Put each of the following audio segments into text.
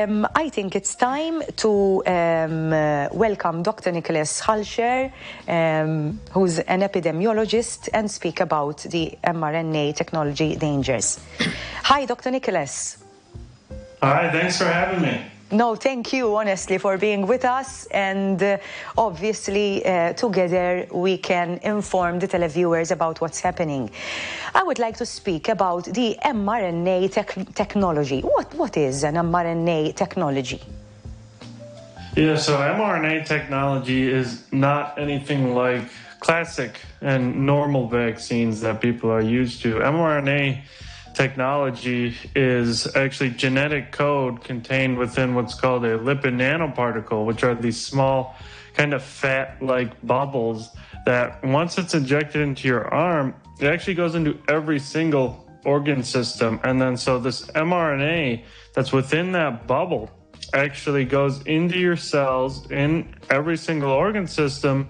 I think it's time to welcome Dr. Nicolas Hulscher, who's an epidemiologist, and speak about the mRNA technology dangers. Hi, Dr. Nicolas. Hi, thanks for having me. No, thank you, honestly, for being with us. And obviously, together, we can inform the televiewers about what's happening. I would like to speak about the mRNA technology. What is an mRNA technology? Yeah, so mRNA technology is not anything like classic and normal vaccines that people are used to. mRNA technology is actually genetic code contained within what's called a lipid nanoparticle, which are these small kind of fat-like bubbles that once it's injected into your arm, it actually goes into every single organ system. And then so this mRNA that's within that bubble actually goes into your cells in every single organ system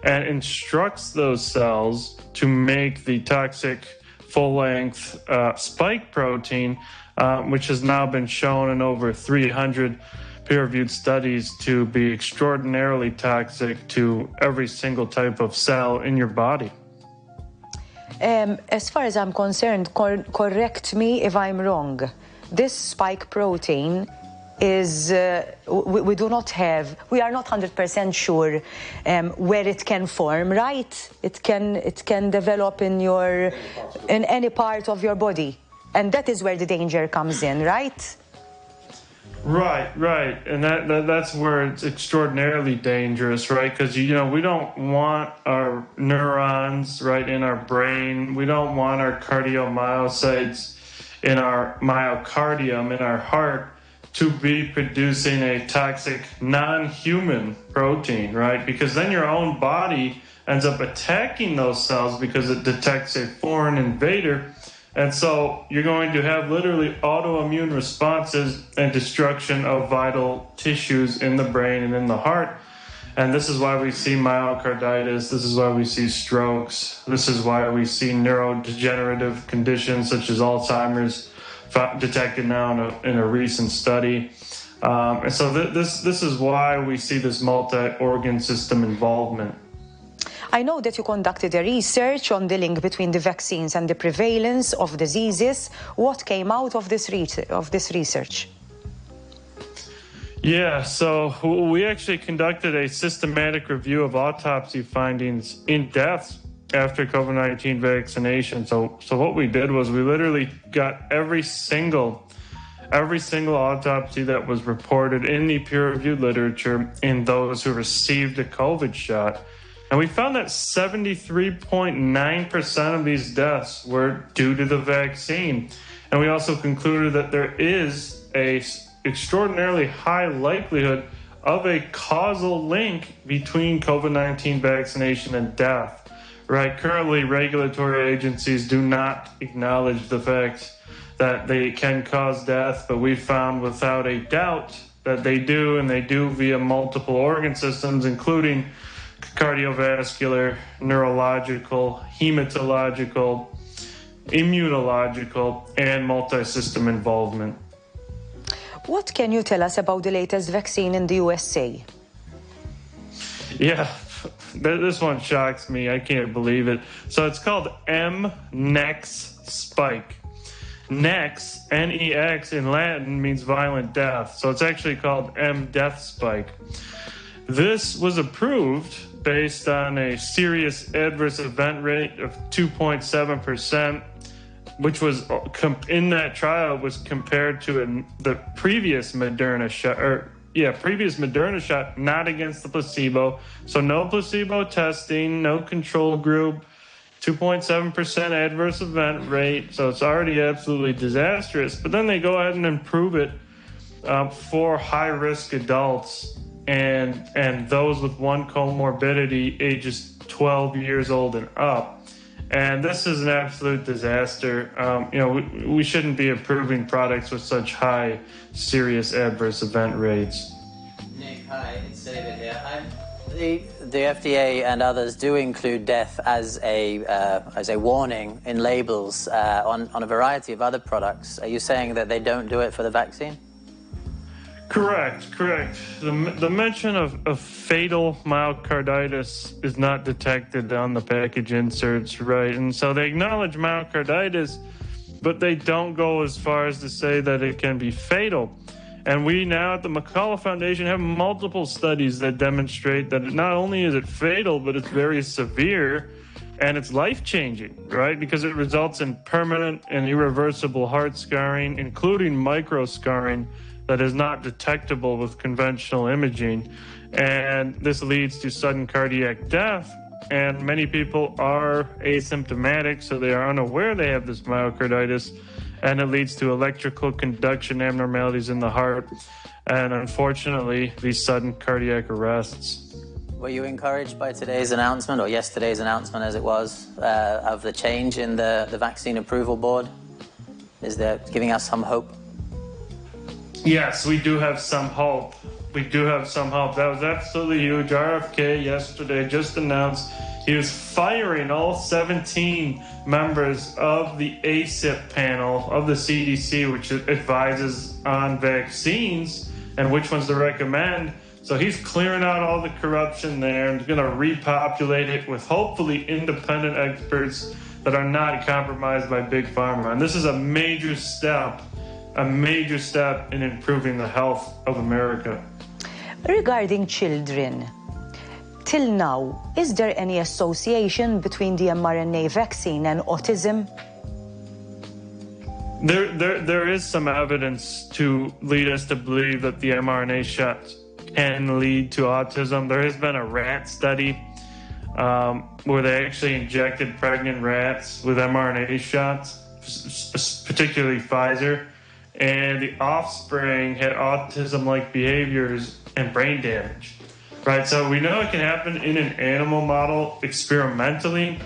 and instructs those cells to make the toxic full-length spike protein, which has now been shown in over 300 peer-reviewed studies to be extraordinarily toxic to every single type of cell in your body. As far as I'm concerned, correct me if I'm wrong, this spike protein is, we are not 100% sure where it can form, right? It can develop in any part of your body. And that is where the danger comes in, right? Right. And that's where it's extraordinarily dangerous, right? Because, we don't want our neurons, right, in our brain. We don't want our cardiomyocytes in our myocardium, in our heart, to be producing a toxic non-human protein, right? Because then your own body ends up attacking those cells because it detects a foreign invader. And so you're going to have literally autoimmune responses and destruction of vital tissues in the brain and in the heart. And this is why we see myocarditis. This is why we see strokes. This is why we see neurodegenerative conditions such as Alzheimer's detected now in a recent study. And so this is why we see this multi-organ system involvement. I know that you conducted a research on the link between the vaccines and the prevalence of diseases. What came out of this research? Yeah, so we actually conducted a systematic review of autopsy findings in deaths after COVID-19 vaccination. So what we did was we literally got every single autopsy that was reported in the peer-reviewed literature in those who received a COVID shot. And we found that 73.9% of these deaths were due to the vaccine. And we also concluded that there is a extraordinarily high likelihood of a causal link between COVID-19 vaccination and death. Right, currently regulatory agencies do not acknowledge the fact that they can cause death, but we found without a doubt that they do, and they do via multiple organ systems, including cardiovascular, neurological, hematological, immunological, and multi-system involvement. What can you tell us about the latest vaccine in the USA? Yeah. This one shocks me. I can't believe it. So it's called mNEATHSPIKE. Nex, N-E-X in Latin means violent death. So it's actually called mDEATHSPIKE. This was approved based on a serious adverse event rate of 2.7%, which was in that trial was compared to the previous Moderna shot, previous Moderna shot, not against the placebo. So no placebo testing, no control group, 2.7% adverse event rate. So it's already absolutely disastrous. But then they go ahead and improve it for high-risk adults and those with one comorbidity, ages 12 years old and up. And this is an absolute disaster. We shouldn't be approving products with such high serious adverse event rates. Nick, hi, it's David here. The FDA and others do include death as a warning in labels on a variety of other products. Are you saying that they don't do it for the vaccine? Correct. The mention of fatal myocarditis is not detected on the package inserts, right? And so they acknowledge myocarditis, but they don't go as far as to say that it can be fatal. And we now at the McCullough Foundation have multiple studies that demonstrate that not only is it fatal, but it's very severe and it's life-changing, right? Because it results in permanent and irreversible heart scarring, including microscarring, that is not detectable with conventional imaging. And this leads to sudden cardiac death. And many people are asymptomatic, so they are unaware they have this myocarditis. And it leads to electrical conduction abnormalities in the heart. And unfortunately, these sudden cardiac arrests. Were you encouraged by today's announcement, or yesterday's announcement as it was, of the change in the Vaccine Approval Board? Is that giving us some hope? Yes, we do have some hope. That was absolutely huge. RFK yesterday just announced he was firing all 17 members of the ACIP panel of the CDC, which advises on vaccines and which ones to recommend. So he's clearing out all the corruption there and going to repopulate it with hopefully independent experts that are not compromised by Big Pharma. And this is a major step in improving the health of America. Regarding children, till now, is there any association between the mRNA vaccine and autism? There is some evidence to lead us to believe that the mRNA shots can lead to autism. There has been a rat study where they actually injected pregnant rats with mRNA shots, particularly Pfizer, and the offspring had autism-like behaviors and brain damage, right? So we know it can happen in an animal model experimentally,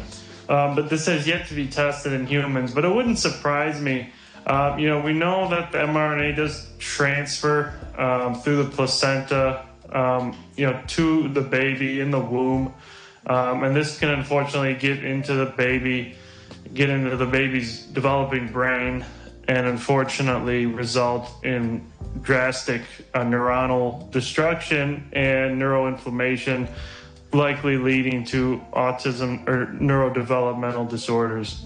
but this has yet to be tested in humans. But it wouldn't surprise me. We know that the mRNA does transfer through the placenta, to the baby in the womb, and this can unfortunately get into the baby's developing brain, and unfortunately result in drastic neuronal destruction and neuroinflammation, likely leading to autism or neurodevelopmental disorders.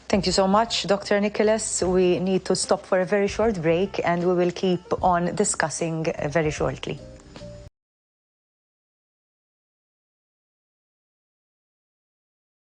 Thank you so much, Dr. Nicolas. We need to stop for a very short break, and we will keep on discussing very shortly.